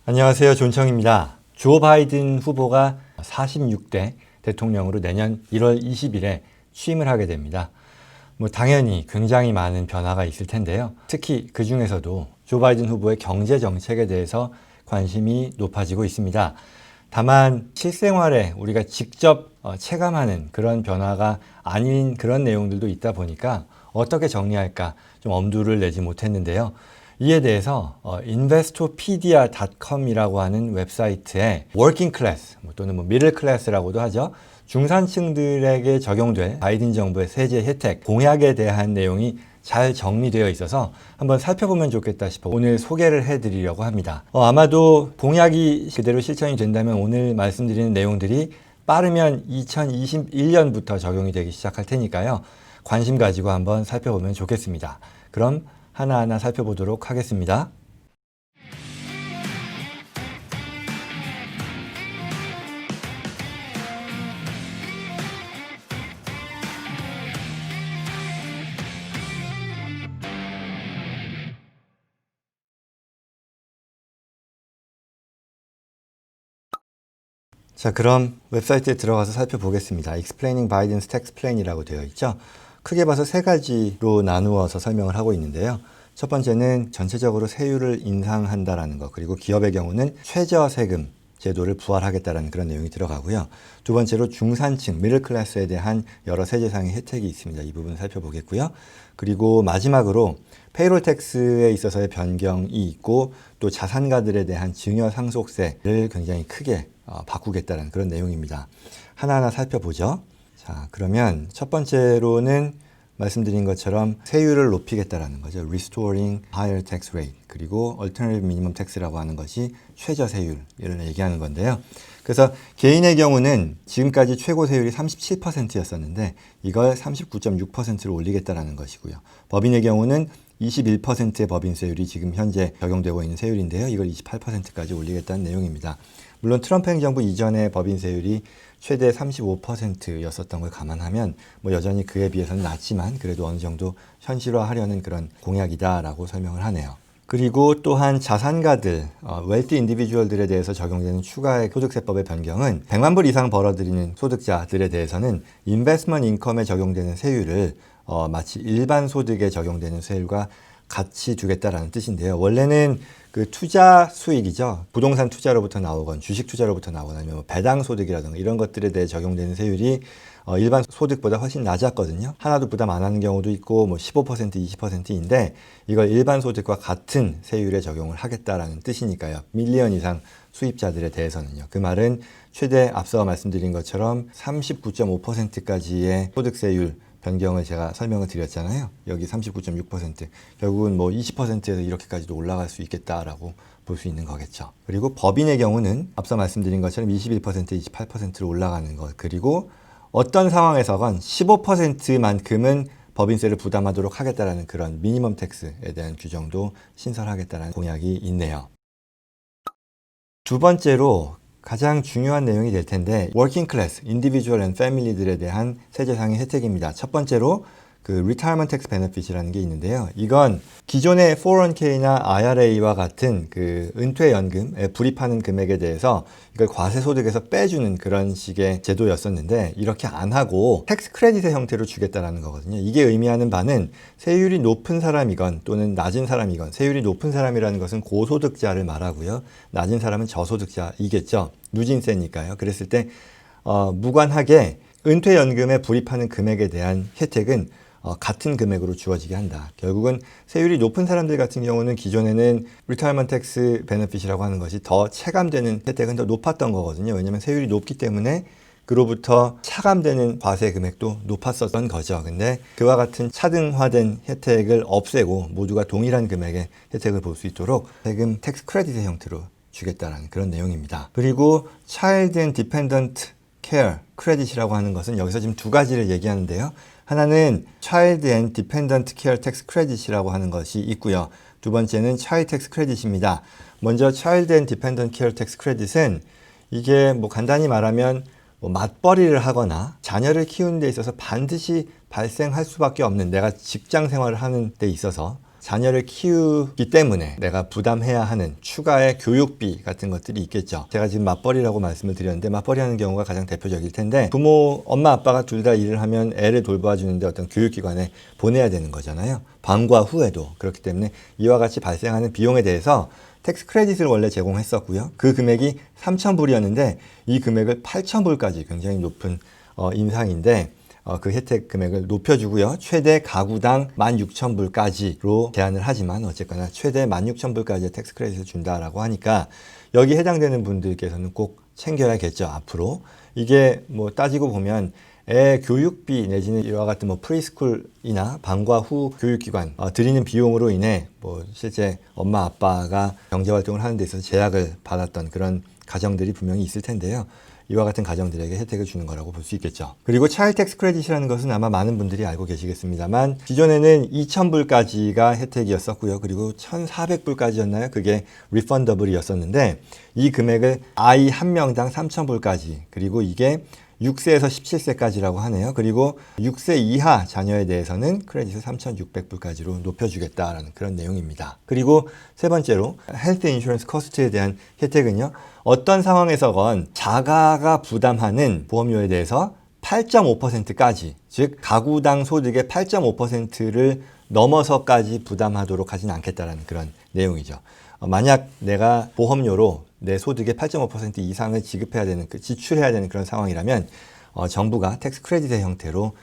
안녕하세요. 존청입니다. 조 바이든 후보가 46대 대통령으로 내년 1월 20일에 취임을 하게 됩니다. 당연히 굉장히 많은 변화가 있을 텐데요. 특히 그 중에서도 조 바이든 후보의 경제 정책에 대해서 관심이 높아지고 있습니다. 다만 실생활에 우리가 직접 체감하는 그런 변화가 아닌 그런 내용들도 있다 보니까 어떻게 정리할까 좀 엄두를 내지 못했는데요. 이에 대해서 investopedia.com이라고 하는 웹사이트에 워킹 클래스 또는 미들 클래스라고도 하죠. 중산층들에게 적용될 바이든 정부의 세제 혜택, 공약에 대한 내용이 잘 정리되어 있어서 한번 살펴보면 좋겠다 싶어 오늘 소개를 해드리려고 합니다. 아마도 공약이 그대로 실천이 된다면 오늘 말씀드리는 내용들이 빠르면 2021년부터 적용이 되기 시작할 테니까요. 관심 가지고 한번 살펴보면 좋겠습니다. 그럼 하나하나 살펴보도록 하겠습니다. 자, 그럼 웹사이트에 들어가서 살펴보겠습니다. Explaining Biden's Tax Plan이라고 되어 있죠. 크게 봐서 세 가지로 나누어서 설명을 하고 있는데요. 첫 번째는 전체적으로 세율을 인상한다라는 것, 그리고 기업의 경우는 최저 세금 제도를 부활하겠다라는 그런 내용이 들어가고요. 두 번째로 중산층, 미들 클래스에 대한 여러 세제상의 혜택이 있습니다. 이 부분 살펴보겠고요. 그리고 마지막으로 페이롤 텍스에 있어서의 변경이 있고 또 자산가들에 대한 증여 상속세를 굉장히 크게 바꾸겠다는 그런 내용입니다. 하나하나 살펴보죠. 자, 그러면 첫 번째로는 말씀드린 것처럼 세율을 높이겠다라는 거죠. Restoring higher tax rate. 그리고 Alternative minimum tax라고 하는 것이 최저 세율을 얘기하는 건데요. 그래서 개인의 경우는 지금까지 최고 세율이 37%였었는데 이걸 39.6%로 올리겠다라는 것이고요. 법인의 경우는 21%의 법인세율이 지금 현재 적용되고 있는 세율인데요. 이걸 28%까지 올리겠다는 내용입니다. 물론 트럼프 행정부 이전의 법인세율이 최대 35%였었던 걸 감안하면 여전히 그에 비해서는 낮지만 그래도 어느 정도 현실화하려는 그런 공약이다라고 설명을 하네요. 그리고 또한 자산가들, 웰티 인디비주얼들에 대해서 적용되는 추가의 소득세법의 변경은 100만 불 이상 벌어들이는 소득자들에 대해서는 인베스트먼트 인컴에 적용되는 세율을 마치 일반 소득에 적용되는 세율과 같이 두겠다라는 뜻인데요. 원래는 그 투자 수익이죠. 부동산 투자로부터 나오건 주식 투자로부터 나오건 아니면 배당 소득이라든가 이런 것들에 대해 적용되는 세율이 일반 소득보다 훨씬 낮았거든요. 하나도 부담 안 하는 경우도 있고 15%, 20%인데 이걸 일반 소득과 같은 세율에 적용을 하겠다라는 뜻이니까요. 밀리언 이상 수입자들에 대해서는요. 그 말은 최대 앞서 말씀드린 것처럼 39.5%까지의 소득세율 변경을 제가 설명을 드렸잖아요. 여기 39.6%. 결국은 20%에서 이렇게까지도 올라갈 수 있겠다라고 볼 수 있는 거겠죠. 그리고 법인의 경우는 앞서 말씀드린 것처럼 21%, 28%로 올라가는 것. 그리고 어떤 상황에서건 15%만큼은 법인세를 부담하도록 하겠다라는 그런 미니멈 텍스에 대한 규정도 신설하겠다는 공약이 있네요. 두 번째로 가장 중요한 내용이 될 텐데 워킹 클래스, 인디비주얼 앤 패밀리들에 대한 세제상의 혜택입니다. 첫 번째로 그 리타이먼트 텍스 베네핏이라는 게 있는데요. 이건 기존의 401k나 IRA와 같은 그 은퇴연금에 불입하는 금액에 대해서 이걸 과세소득에서 빼주는 그런 식의 제도였었는데 이렇게 안 하고 텍스 크레딧의 형태로 주겠다라는 거거든요. 이게 의미하는 바는 세율이 높은 사람이건 또는 낮은 사람이건 세율이 높은 사람이라는 것은 고소득자를 말하고요. 낮은 사람은 저소득자이겠죠. 누진세니까요. 그랬을 때 무관하게 은퇴연금에 불입하는 금액에 대한 혜택은 같은 금액으로 주어지게 한다. 결국은 세율이 높은 사람들 같은 경우는 기존에는 Retirement Tax Benefit이라고 하는 것이 더 체감되는 혜택은 더 높았던 거거든요. 왜냐하면 세율이 높기 때문에 그로부터 차감되는 과세 금액도 높았었던 거죠. 근데 그와 같은 차등화된 혜택을 없애고 모두가 동일한 금액의 혜택을 볼 수 있도록 세금 텍스 크레딧의 형태로 주겠다라는 그런 내용입니다. 그리고 Child and Dependent Care 크레딧이라고 하는 것은 여기서 지금 두 가지를 얘기하는데요. 하나는 Child and Dependent Care Tax Credit이라고 하는 것이 있고요. 두 번째는 Child Tax Credit입니다. 먼저 Child and Dependent Care Tax Credit은 이게 간단히 말하면 맞벌이를 하거나 자녀를 키우는 데 있어서 반드시 발생할 수밖에 없는 내가 직장 생활을 하는 데 있어서 자녀를 키우기 때문에 내가 부담해야 하는 추가의 교육비 같은 것들이 있겠죠. 제가 지금 맞벌이라고 말씀을 드렸는데 맞벌이 하는 경우가 가장 대표적일 텐데 부모, 엄마, 아빠가 둘 다 일을 하면 애를 돌봐주는데 어떤 교육기관에 보내야 되는 거잖아요. 방과 후에도. 그렇기 때문에 이와 같이 발생하는 비용에 대해서 텍스 크레딧을 원래 제공했었고요. 그 금액이 3,000불이었는데 이 금액을 8,000불까지 굉장히 높은 인상인데 그 혜택 금액을 높여주고요. 최대 가구당 16,000불까지로 제한을 하지만 어쨌거나 최대 16,000불까지의 텍스 크레딧을 준다라고 하니까 여기 해당되는 분들께서는 꼭 챙겨야겠죠. 앞으로. 이게 뭐 따지고 보면 애 교육비 내지는 이와 같은 뭐 프리스쿨이나 방과 후 교육기관 드리는 비용으로 인해 뭐 실제 엄마 아빠가 경제활동을 하는 데 있어서 제약을 받았던 그런 가정들이 분명히 있을 텐데요. 이와 같은 가정들에게 혜택을 주는 거라고 볼 수 있겠죠. 그리고 차일드 텍스 크레딧이라는 것은 아마 많은 분들이 알고 계시겠습니다만 기존에는 2,000불까지가 혜택이었었고요. 그리고 1,400불까지였나요? 그게 리펀더블이었었는데 이 금액을 아이 한 명당 3,000불까지 그리고 이게 6세에서 17세까지라고 하네요. 그리고 6세 이하 자녀에 대해서는 크레딧을 3,600불까지로 높여주겠다라는 그런 내용입니다. 그리고 세 번째로 헬스 인슈런스 커스트에 대한 혜택은요. 어떤 상황에서건 자가가 부담하는 보험료에 대해서 8.5%까지 즉 가구당 소득의 8.5%를 넘어서까지 부담하도록 하진 않겠다라는 그런 내용이죠. 만약 내가 보험료로 내 소득의 8.5% 이상을 지급해야 되는, 지출해야 되는 그런 상황이라면 정부가 텍스 크레딧의 형태로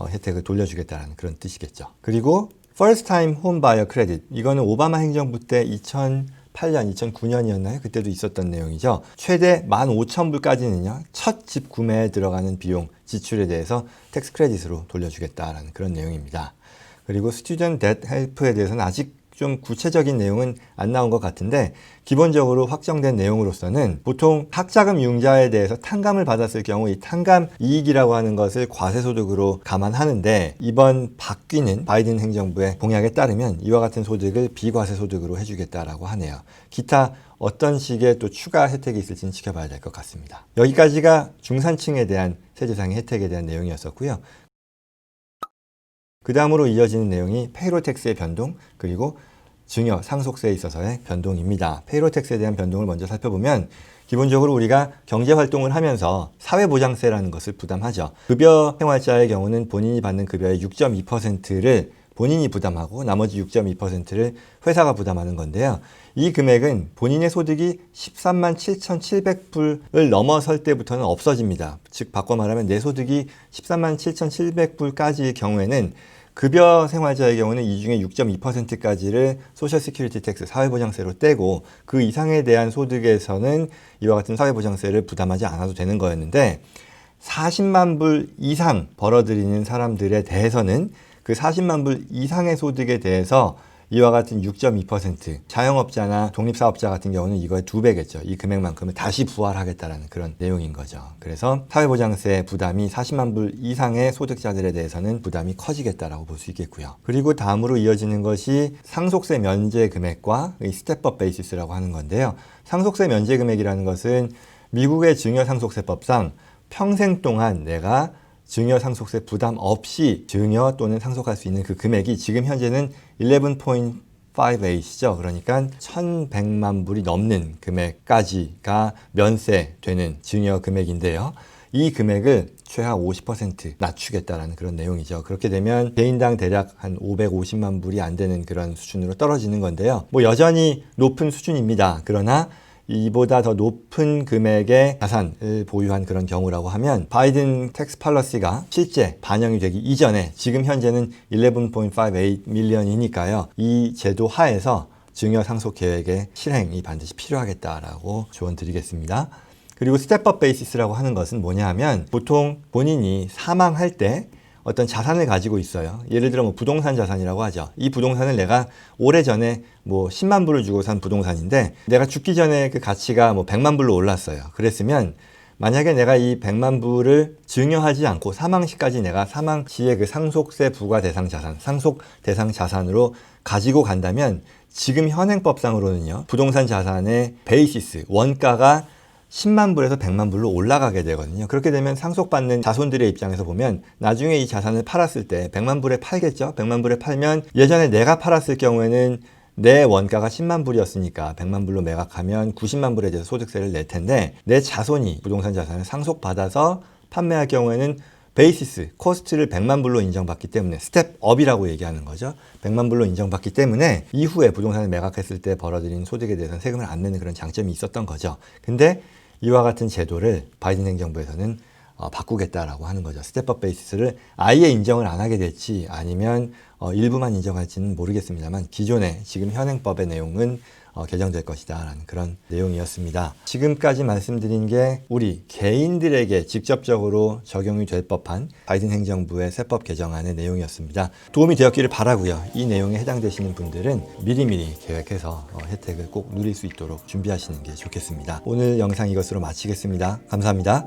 혜택을 돌려주겠다는 그런 뜻이겠죠. 그리고 First Time Home Buyer Credit 이거는 오바마 행정부 때 2008년, 2009년이었나요? 그때도 있었던 내용이죠. 최대 15,000불까지는요. 첫 집 구매에 들어가는 비용 지출에 대해서 텍스 크레딧으로 돌려주겠다라는 그런 내용입니다. 그리고 스튜던트 뎃 헬프에 대해서는 아직 좀 구체적인 내용은 안 나온 것 같은데 기본적으로 확정된 내용으로서는 보통 학자금 융자에 대해서 탕감을 받았을 경우 이 탕감 이익이라고 하는 것을 과세소득으로 감안하는데 이번 바뀌는 바이든 행정부의 공약에 따르면 이와 같은 소득을 비과세소득으로 해주겠다라고 하네요. 기타 어떤 식의 또 추가 혜택이 있을지는 지켜봐야 될 것 같습니다. 여기까지가 중산층에 대한 세제상의 혜택에 대한 내용이었었고요. 그 다음으로 이어지는 내용이 페이롤 텍스의 변동 그리고 증여 상속세에 있어서의 변동입니다. 페이롤 텍스에 대한 변동을 먼저 살펴보면 기본적으로 우리가 경제활동을 하면서 사회보장세라는 것을 부담하죠. 급여 생활자의 경우는 본인이 받는 급여의 6.2%를 본인이 부담하고 나머지 6.2%를 회사가 부담하는 건데요. 이 금액은 본인의 소득이 13만 7,700불을 넘어설 때부터는 없어집니다. 즉 바꿔 말하면 내 소득이 13만 7,700불까지의 경우에는 급여 생활자의 경우는 이 중에 6.2%까지를 소셜 시큐리티 텍스 사회보장세로 떼고 그 이상에 대한 소득에서는 이와 같은 사회보장세를 부담하지 않아도 되는 거였는데 40만 불 이상 벌어들이는 사람들에 대해서는 그 40만 불 이상의 소득에 대해서 이와 같은 6.2% 자영업자나 독립사업자 같은 경우는 이거의 2배겠죠. 이 금액만큼을 다시 부활하겠다는 그런 내용인 거죠. 그래서 사회보장세 부담이 40만 불 이상의 소득자들에 대해서는 부담이 커지겠다라고 볼 수 있겠고요. 그리고 다음으로 이어지는 것이 상속세 면제 금액과 스텝업 베이시스라고 하는 건데요. 상속세 면제 금액이라는 것은 미국의 증여상속세법상 평생 동안 내가 증여 상속세 부담 없이 증여 또는 상속할 수 있는 그 금액이 지금 현재는 11.58이죠. 그러니까 1,100만 불이 넘는 금액까지가 면세되는 증여 금액인데요. 이 금액을 최하 50% 낮추겠다라는 그런 내용이죠. 그렇게 되면 개인당 대략 한 550만 불이 안 되는 그런 수준으로 떨어지는 건데요. 뭐 여전히 높은 수준입니다. 그러나 이보다 더 높은 금액의 자산을 보유한 그런 경우라고 하면 바이든 텍스 팔러시가 실제 반영이 되기 이전에 지금 현재는 11.58 밀리언이니까요. 이 제도 하에서 증여 상속 계획의 실행이 반드시 필요하겠다라고 조언 드리겠습니다. 그리고 스텝업 베이시스라고 하는 것은 뭐냐 하면 보통 본인이 사망할 때 어떤 자산을 가지고 있어요. 예를 들어 뭐 부동산 자산이라고 하죠. 이 부동산을 내가 오래전에 뭐 10만 불을 주고 산 부동산인데 내가 죽기 전에 그 가치가 뭐 100만 불로 올랐어요. 그랬으면 만약에 내가 이 100만 불을 증여하지 않고 사망 시까지 내가 사망 시에 그 상속세 부과 대상 자산, 상속 대상 자산으로 가지고 간다면 지금 현행법상으로는요. 부동산 자산의 베이시스, 원가가 10만 불에서 100만 불로 올라가게 되거든요. 그렇게 되면 상속받는 자손들의 입장에서 보면 나중에 이 자산을 팔았을 때 100만 불에 팔겠죠. 100만 불에 팔면 예전에 내가 팔았을 경우에는 내 원가가 10만 불이었으니까 100만 불로 매각하면 90만 불에 대해서 소득세를 낼 텐데 내 자손이 부동산 자산을 상속받아서 판매할 경우에는 베이시스, 코스트를 100만 불로 인정받기 때문에 스텝업이라고 얘기하는 거죠. 100만 불로 인정받기 때문에 이후에 부동산을 매각했을 때 벌어들인 소득에 대해서는 세금을 안 내는 그런 장점이 있었던 거죠. 근데 이와 같은 제도를 바이든 행정부에서는 바꾸겠다라고 하는 거죠. 스텝업 베이시스를 아예 인정을 안 하게 될지 아니면 일부만 인정할지는 모르겠습니다만 기존의 지금 현행법의 내용은 개정될 것이다 라는 그런 내용이었습니다. 지금까지 말씀드린 게 우리 개인들에게 직접적으로 적용이 될 법한 바이든 행정부의 세법 개정안의 내용이었습니다. 도움이 되었기를 바라고요. 이 내용에 해당되시는 분들은 미리미리 계획해서 혜택을 꼭 누릴 수 있도록 준비하시는 게 좋겠습니다. 오늘 영상 이것으로 마치겠습니다. 감사합니다.